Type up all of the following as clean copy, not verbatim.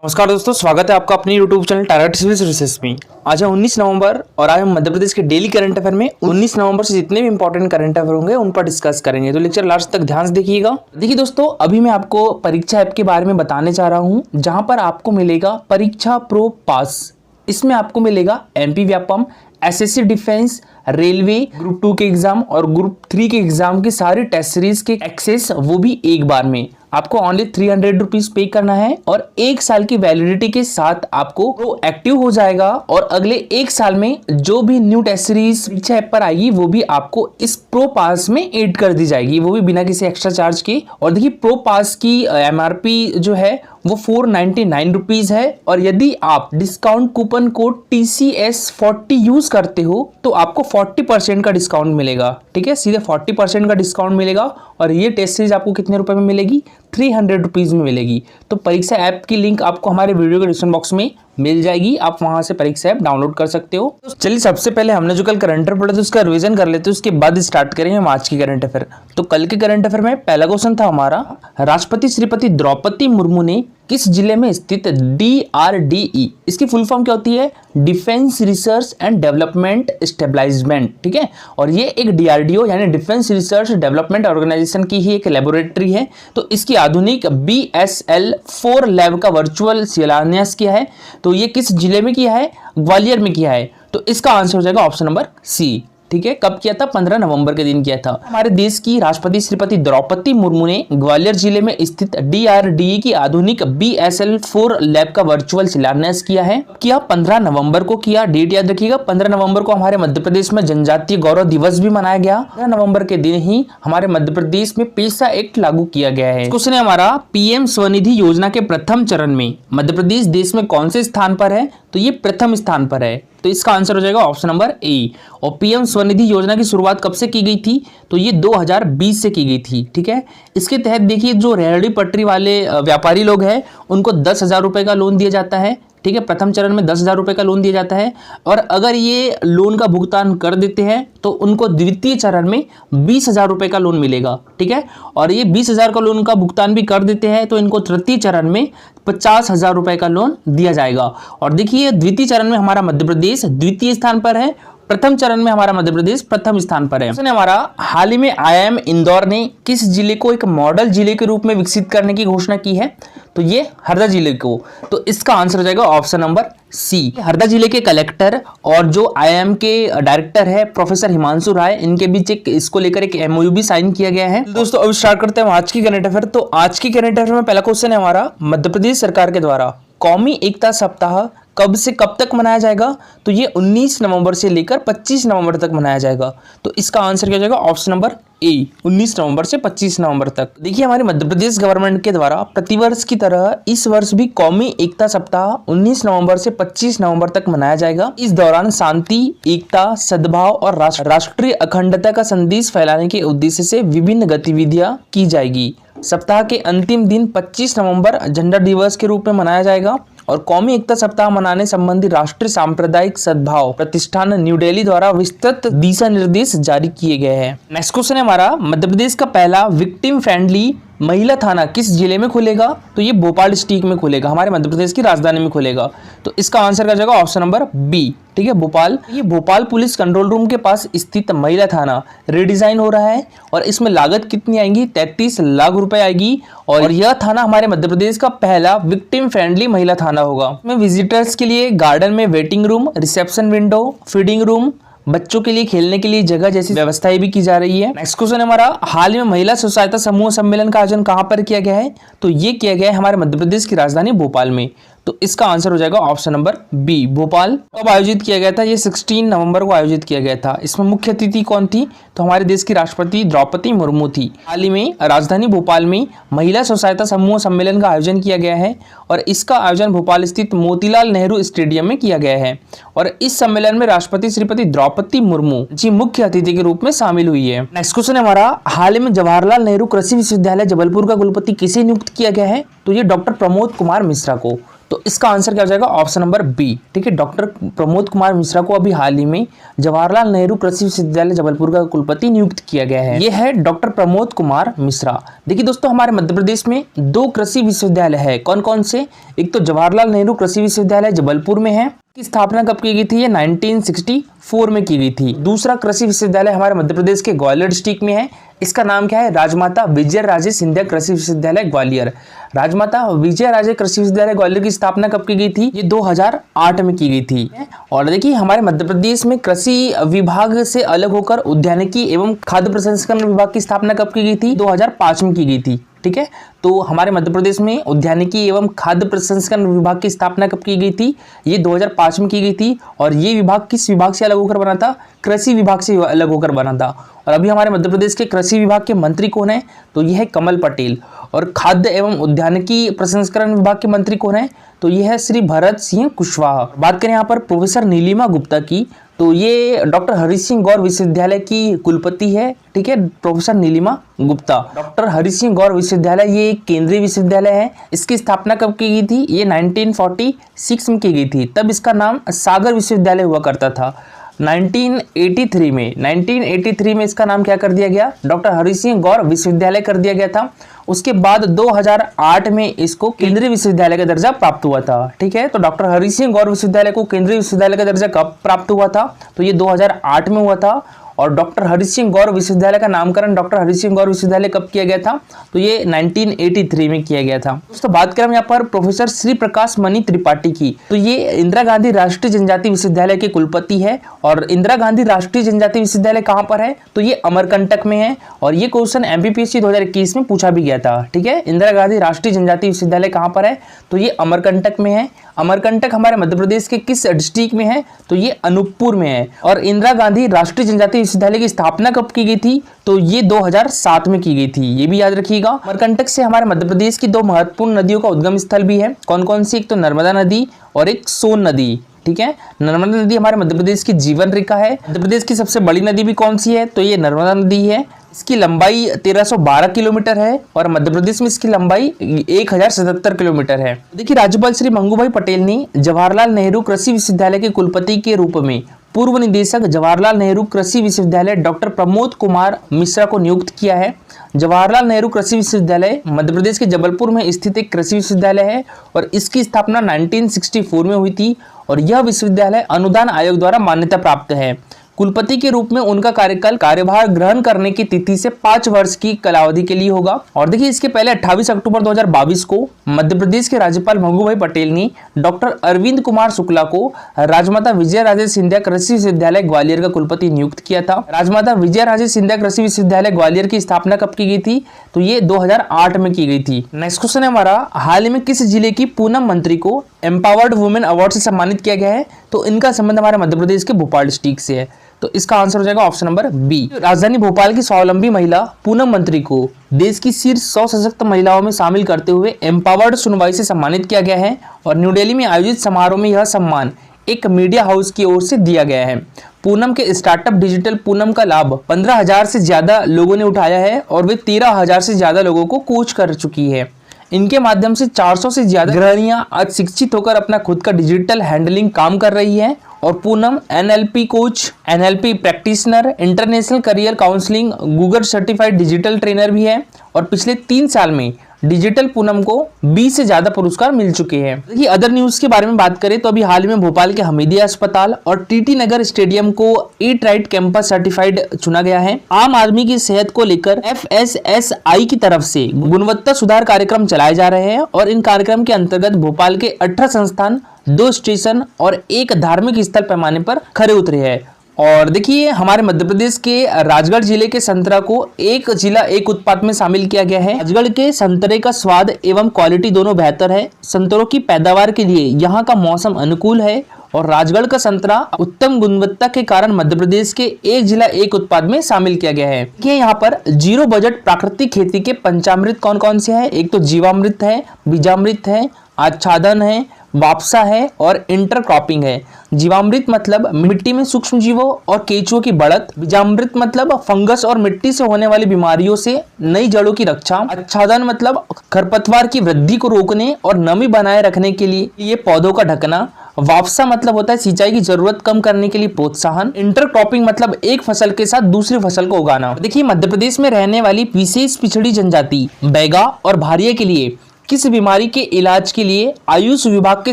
नमस्कार दोस्तों, स्वागत है आपका अपने YouTube channel target civil services में। आज है 19 नवंबर और आज हम मध्य प्रदेश के डेली करंट अफेयर में 19 नवंबर से जितने भी इंपॉर्टेंट करंट अफेयर होंगे उन पर डिस्कस करेंगे। तो लेक्चर लास्ट तक ध्यान से देखिएगा। देखिए दोस्तों, अभी मैं आपको परीक्षा ऐप के बारे में बताने जा रहा हूँ, जहाँ पर आपको मिलेगा परीक्षा प्रो पास। इसमें आपको मिलेगा MP Vyapam, SSC defence, railway, group 2 के एग्जाम और ग्रुप 3 के एग्जाम की सारी टेस्ट सीरीज के एक्सेस, वो भी एक बार में। आपको ओनली 300 रुपीज पे करना है और 1 साल की वैलिडिटी के साथ आपको वो एक्टिव हो जाएगा और अगले 1 साल में जो भी न्यू टेस्ट सीरीज परीक्षा ऐप पर आएगी वो भी आपको इस प्रो पास में ऐड कर दी जाएगी, वो भी बिना किसी एक्स्ट्रा चार्ज के। और देखिए, प्रो पास की MRP जो है वो 499 रुपीज है और यदि आप discount coupon code TCS40 use करते हो तो आपको 40% का डिस्काउंट मिलेगा। ठीक है, सीधे 40% का डिस्काउंट मिलेगा और ये टेस्ट सीरीज आपको कितने रुपए में मिलेगी? 300 रुपीज में मिलेगी। तो परीक्षा ऐप की लिंक आपको हमारे वीडियो के डिस्क्रिप्शन बॉक्स में मिल जाएगी, आप वहां से परीक्षा ऐप डाउनलोड कर सकते हो। तो चलिए, सबसे पहले हमने जो कल करंट अफेयर पढ़ा था उसका रिवीजन कर लेते हैं, उसके बाद स्टार्ट करेंगे हम आज की करंट अफेयर। तो कल के करंट अफेयर में पहला क्वेश्चन था हमारा, राष्ट्रपति श्रीमती द्रौपदी मुर्मू ने किस जिले में स्थित DRDE, इसकी फुल फॉर्म क्या होती है? Defence research and development establishment. ठीक है, और ये एक DRDO यानी डिफेंस रिसर्च डेवलपमेंट ऑर्गेनाइजेशन की ही एक लेबोरेटरी है। तो इसकी आधुनिक BSL-4 लैब का वर्चुअल शिलान्यास किया है। तो ये किस जिले में किया है? ग्वालियर में किया है। तो इसका आंसर हो जाएगा ऑप्शन नंबर सी। ठीक है, कब किया था? 15 नवंबर के दिन किया था। हमारे देश की राष्ट्रपति श्रीमती द्रौपदी मुर्मू ने ग्वालियर जिले में स्थित DRDE की आधुनिक BSL-4 लैब का वर्चुअल शिलान्यास किया है। 15 नवंबर को किया। डेट याद रखिएगा, 15 नवंबर को हमारे मध्य प्रदेश में जनजातीय गौरव दिवस भी मनाया गया। 15 नवंबर के दिन ही हमारे मध्य प्रदेश में पेशा एक्ट लागू किया गया है। क्वेश्चन है हमारा, PM स्वनिधि योजना के प्रथम चरण में मध्य प्रदेश देश में कौन से स्थान पर है? तो ये प्रथम स्थान पर है। तो इसका आंसर हो जाएगा ऑप्शन नंबर ए। और PM स्वनिधि योजना की शुरुआत कब से की गई थी? तो ये 2020 से की गई थी। ठीक है, इसके तहत देखिए, जो रेहड़ी पटरी वाले व्यापारी लोग हैं उनको 10,000 रुपए का लोन दिया जाता है। ठीक है, प्रथम चरण में 10,000 रुपए का लोन दिया जाता है और अगर ये लोन का भुगतान कर देते हैं तो उनको द्वितीय चरण में 20,000 रुपए का लोन मिलेगा। ठीक है, और ये 20,000 का लोन का भुगतान भी कर देते हैं तो इनको तृतीय चरण में 50,000 रुपए का लोन दिया जाएगा। और देखिए, द्वितीय चरण में हमारा मध्य प्रदेश द्वितीय स्थान पर है, प्रथम चरण में हमारा मध्य प्रदेश प्रथम स्थान पर है। हमारा, हाल ही में IIM इंदौर ने किस जिले को एक मॉडल जिले के रूप में विकसित करने की घोषणा की है? तो ये हरदा जिले को। तो इसका आंसर हो जाएगा ऑप्शन नंबर सी। हरदा जिले के कलेक्टर और जो IIM के डायरेक्टर है प्रोफेसर हिमांशु राय, इनके बीच इसको लेकर एक MOU भी साइन किया गया है। दोस्तों, अब स्टार्ट करते हैं आज की करंट अफेयर। तो आज की करंट अफेयर में पहला क्वेश्चन है हमारा, मध्य प्रदेश सरकार के द्वारा कौमी एकता सप्ताह कब से कब तक मनाया जाएगा? तो ये 19 नवंबर से लेकर 25 नवंबर तक मनाया जाएगा। तो इसका आंसर क्या हो जाएगा? ऑप्शन नंबर ए, 19 नवंबर से 25 नवंबर तक। देखिए, हमारे मध्य प्रदेश गवर्नमेंट के द्वारा प्रतिवर्ष की तरह इस वर्ष भी कौमी एकता सप्ताह 19 नवंबर से 25 नवंबर तक मनाया जाएगा। इस दौरान शांति, एकता, सद्भाव और राष्ट्रीय अखंडता का संदेश फैलाने के उद्देश्य से विभिन्न गतिविधियां की जाएगी। सप्ताह के अंतिम दिन 25 नवंबर झंडा दिवस के रूप में मनाया जाएगा और कौमी एकता सप्ताह मनाने संबंधी राष्ट्रीय सांप्रदायिक सद्भाव प्रतिष्ठान न्यू दिल्ली द्वारा विस्तृत दिशा निर्देश जारी किए गए हैं। नेक्स्ट क्वेश्चन है हमारा, मध्य प्रदेश का पहला विक्टिम फ्रेंडली महिला थाना किस जिले में खुलेगा? तो ये भोपाल डिस्ट्रिक्ट में खुलेगा, हमारे मध्य प्रदेश की राजधानी में खुलेगा। तो इसका आंसर क्या जाएगा? Option number B. ठीक है, भोपाल। ये भोपाल पुलिस कंट्रोल रूम के पास स्थित महिला थाना रिडिजाइन हो रहा है और इसमें लागत कितनी आएगी? 33 लाख रुपए आएगी और यह थाना हमारे मध्य प्रदेश का पहला विक्टिम फ्रेंडली महिला थाना होगा। इसमें विजिटर्स के लिए गार्डन में waiting room, reception window, feeding room, बच्चों के लिए खेलने के लिए जगह जैसी व्यवस्थाएं भी की जा रही है। नेक्स्ट क्वेश्चन है हमारा, हाल में महिला स्व सहायता समूह सम्मेलन का आयोजन कहां पर किया गया है? तो ये किया गया है हमारे मध्य प्रदेश की राजधानी भोपाल में। तो इसका आंसर हो जाएगा ऑप्शन नंबर बी, भोपाल। कब आयोजित किया गया था? ये 16 नवंबर को आयोजित किया गया था। इसमें मुख्य अतिथि कौन थी? तो हमारे देश की राष्ट्रपति द्रौपदी मुर्मू थी। हाल ही में राजधानी भोपाल में महिला स्व सहायता समूह सम्मेलन का आयोजन किया गया है और इसका आयोजन भोपाल स्थित मोतीलाल नेहरू स्टेडियम में किया गया है और इस सम्मेलन में राष्ट्रपति श्रीमती द्रौपदी मुर्मू जी मुख्य अतिथि के रूप में शामिल हुई है। नेक्स्ट क्वेश्चन है हमारा, हाल ही में जवाहरलाल नेहरू कृषि विश्वविद्यालय जबलपुर का कुलपति किसे नियुक्त किया गया है? तो ये डॉक्टर प्रमोद कुमार मिश्रा को। तो इसका आंसर क्या हो जाएगा, ऑप्शन नंबर बी। ठीक है, डॉक्टर प्रमोद कुमार मिश्रा को अभी हाल ही में जवाहरलाल नेहरू कृषि विश्वविद्यालय जबलपुर का कुलपति नियुक्त किया गया है। ये है डॉक्टर प्रमोद कुमार मिश्रा। देखिए दोस्तों, हमारे मध्य प्रदेश में 2 कृषि विश्वविद्यालय है। कौन कौन से? एक तो जवाहरलाल नेहरू कृषि विश्वविद्यालय जबलपुर में है, की स्थापना कब की गई थी? ये 1964 में की गई थी। दूसरा कृषि विश्वविद्यालय हमारे मध्य प्रदेश के ग्वालियर डिस्ट्रिक्ट में है। इसका नाम क्या है? राजमाता विजय राजे सिंधिया कृषि विश्वविद्यालय ग्वालियर। राजमाता विजय राजे कृषि विश्वविद्यालय ग्वालियर की स्थापना कब की गई थी? ये 2008 में की गई थी। और देखिए, हमारे मध्य प्रदेश में कृषि विभाग से अलग होकर उद्यानिकी एवं खाद्य प्रसंस्करण विभाग की स्थापना कब की गई थी? 2005 में की गई थी। ठीक है, तो हमारे मध्य प्रदेश में उद्यानिकी एवं खाद्य प्रसंस्करण विभाग की स्थापना कब की गई थी? ये 2005 में की गई थी। और ये विभाग किस विभाग से अलग होकर बना था? कृषि विभाग से अलग होकर बना था। और अभी हमारे मध्य प्रदेश के कृषि विभाग के मंत्री कौन है? तो ये है कमल पटेल। और खाद्य एवं उद्यानिकी प्रसंस्करण विभाग के मंत्री कौन है? तो ये है श्री भरत सिंह कुशवाहा। बात करें यहाँ पर प्रोफेसर नीलिमा गुप्ता की, तो ये डॉक्टर हरि सिंह गौर विश्वविद्यालय की कुलपति है। ठीक है, प्रोफेसर नीलिमा गुप्ता। डॉक्टर हरि सिंह गौर विश्वविद्यालय ये एक केंद्रीय विश्वविद्यालय है। इसकी स्थापना कब की गई थी? ये 1946 में की गई थी। तब इसका नाम सागर विश्वविद्यालय हुआ करता था। 1983 में इसका नाम क्या कर दिया गया? डॉक्टर हरि सिंह गौर विश्वविद्यालय कर दिया गया था। उसके बाद 2008 में इसको केंद्रीय विश्वविद्यालय का दर्जा प्राप्त हुआ था। ठीक है, तो डॉक्टर हरि सिंह गौर विश्वविद्यालय को केंद्रीय विश्वविद्यालय का दर्जा कब प्राप्त हुआ था? तो ये 2008 में हुआ था। और डॉक्टर हरि सिंह गौर विश्वविद्यालय का नामकरण डॉक्टर हरि सिंह गौर विश्वविद्यालय कब किया गया था? तो ये 1983 में किया गया था। दोस्तों, बात करें यहाँ पर प्रोफेसर श्री प्रकाश मणि त्रिपाठी की, तो ये इंदिरा गांधी राष्ट्रीय जनजाति विश्वविद्यालय के कुलपति है। और इंदिरा गांधी राष्ट्रीय जनजाति विश्वविद्यालय कहाँ पर है? तो ये अमरकंटक में है। और ये क्वेश्चन MPPSC 2021 में पूछा भी गया था। ठीक है, इंदिरा गांधी राष्ट्रीय जनजाति विश्वविद्यालय कहाँ पर है? तो ये अमरकंटक में है। अमरकंटक हमारे मध्य प्रदेश के किस डिस्ट्रिक्ट में है? तो ये अनूपपुर में है। और इंदिरा गांधी राष्ट्रीय जनजाति विश्वविद्यालय की स्थापना कब की गई थी? तो ये 2007 में की गई थी। ये भी याद रखिएगा। अमरकंटक से हमारे मध्य प्रदेश की 2 महत्वपूर्ण नदियों का उद्गम स्थल भी है। कौन कौन सी? एक तो नर्मदा नदी और एक सोन नदी। ठीक है, नर्मदा नदी हमारे मध्य प्रदेश की जीवन रेखा है। मध्य प्रदेश की सबसे बड़ी नदी भी कौन सी है? तो ये नर्मदा नदी है। इसकी लंबाई 1312 किलोमीटर है और मध्य प्रदेश में इसकी लंबाई 1077 किलोमीटर है। देखिए, राज्यपाल श्री मंगूभाई पटेल ने जवाहरलाल नेहरू कृषि विश्वविद्यालय के कुलपति के रूप में पूर्व निदेशक जवाहरलाल नेहरू कृषि विश्वविद्यालय डॉक्टर प्रमोद कुमार मिश्रा को नियुक्त किया है। जवाहरलाल नेहरू कृषि विश्वविद्यालय मध्य प्रदेश के जबलपुर में स्थित एक कृषि विश्वविद्यालय है और इसकी स्थापना 1964 में हुई थी। और यह विश्वविद्यालय अनुदान आयोग द्वारा मान्यता प्राप्त है। कुलपति के रूप में उनका कार्यकाल कार्यभार ग्रहण करने की तिथि से 5 वर्ष की कालावधि के लिए होगा। और देखिए, इसके पहले 28 अक्टूबर 2022 को मध्य प्रदेश के राज्यपाल मंगूभाई पटेल ने डॉक्टर अरविंद कुमार शुक्ला को राजमाता विजय राजे सिंधिया कृषि विश्वविद्यालय ग्वालियर का कुलपति नियुक्त किया था। राजमाता विजय राजे सिंधिया कृषि विश्वविद्यालय ग्वालियर की स्थापना कब की गई थी? तो ये 2008 में की गई थी। नेक्स्ट क्वेश्चन है हमारा, हाल ही में किस जिले की पूनम मंत्री को एम्पावर्ड वुमेन अवार्ड से सम्मानित किया गया है? तो इनका संबंध हमारे मध्य प्रदेश के भोपाल डिस्ट्रिक्ट से है। तो इसका आंसर हो जाएगा ऑप्शन नंबर बी। राजधानी भोपाल की स्वावलंबी महिला पूनम मंत्री को देश की शीर्ष 100 सशक्त महिलाओं में शामिल करते हुए एम्पावर्ड सुनवाई से सम्मानित किया गया है। और न्यू दिल्ली में आयोजित समारोह में यह सम्मान एक मीडिया हाउस की ओर से दिया गया है। पूनम के स्टार्टअप डिजिटल पूनम का लाभ 15,000 से ज्यादा लोगों ने उठाया है और वे 13,000 से ज्यादा लोगों को कोच कर चुकी है। इनके माध्यम से 400 से ज्यादा गृहिणियां आज शिक्षित होकर अपना खुद का डिजिटल हैंडलिंग काम कर रही है। और Poonam NLP coach, NLP practitioner, international career counselling, Google certified digital trainer भी है। और पिछले 3 साल में डिजिटल पूनम को 20 से ज्यादा पुरस्कार मिल चुके हैं। देखिए, अदर न्यूज के बारे में बात करें तो अभी हाल में भोपाल के हमीदिया अस्पताल और TT नगर स्टेडियम को ईट राइट कैंपस सर्टिफाइड चुना गया है। आम आदमी की सेहत को लेकर FSSAI की तरफ से गुणवत्ता सुधार कार्यक्रम चलाए जा रहे हैं। और इन कार्यक्रम के अंतर्गत भोपाल के 18 संस्थान, 2 स्टेशन और 1 धार्मिक स्थल पैमाने पर खरे उतरे हैं। और देखिए, हमारे मध्य प्रदेश के राजगढ़ जिले के संतरा को एक जिला एक उत्पाद में शामिल किया गया है। राजगढ़ के संतरे का स्वाद एवं क्वालिटी दोनों बेहतर है। संतरों की पैदावार के लिए यहाँ का मौसम अनुकूल है और राजगढ़ का संतरा उत्तम गुणवत्ता के कारण मध्य प्रदेश के एक जिला एक उत्पाद में शामिल किया गया है। देखिए, यहाँ पर 0 बजट प्राकृतिक खेती के पंचामृत कौन कौन से है? एक तो जीवामृत है, बीजामृत है, आच्छादन है, वापसा है और इंटरक्रॉपिंग है। जीवामृत मतलब मिट्टी में सूक्ष्म जीवों और केंचुओं की बढ़त। बीजामृत मतलब फंगस और मिट्टी से होने वाली बीमारियों से नई जड़ों की रक्षा। आच्छादन मतलब खरपतवार की वृद्धि को रोकने और नमी बनाए रखने के लिए ये पौधों का ढकना। वापसा मतलब होता है सिंचाई की जरूरत कम करने के लिए प्रोत्साहन। इंटरक्रॉपिंग मतलब एक फसल के साथ दूसरी फसल को उगाना। देखिए, मध्य प्रदेश में रहने वाली विशेष पिछड़ी जनजाति बैगा और भारिया के लिए किस बीमारी के इलाज के लिए आयुष विभाग के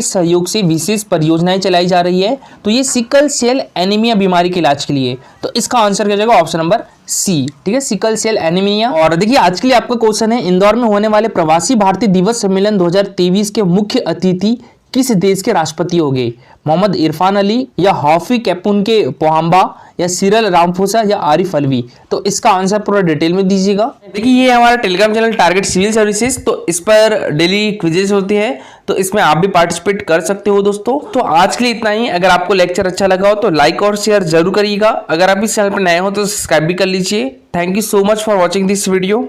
सहयोग से विशेष परियोजनाएं चलाई जा रही है? तो ये सिकल सेल एनीमिया बीमारी के इलाज के लिए। तो इसका आंसर क्या जाएगा? Option number C. ठीक है, सिकल सेल एनीमिया। और देखिए, आज के लिए आपका क्वेश्चन है, इंदौर में होने वाले प्रवासी भारतीय दिवस सम्मेलन 2023 के मुख्य अतिथि किस देश के राष्ट्रपति होंगे? मोहम्मद इरफान अली या हॉफी कैपुन के पोहाम्बा या सिरल रामफोसा या आरिफ अलवी? तो इसका आंसर पूरा डिटेल में दीजिएगा। देखिए, ये हमारा Telegram channel target civil services, तो इस पर डेली क्विजेस होती है, तो इसमें आप भी पार्टिसिपेट कर सकते हो दोस्तों। तो आज के लिए इतना ही। अगर आपको लेक्चर अच्छा लगा हो तो लाइक और शेयर जरूर करिएगा। अगर आप इस चैनल पर नए हो तो सब्सक्राइब भी कर लीजिए। Thank you so much for watching this video.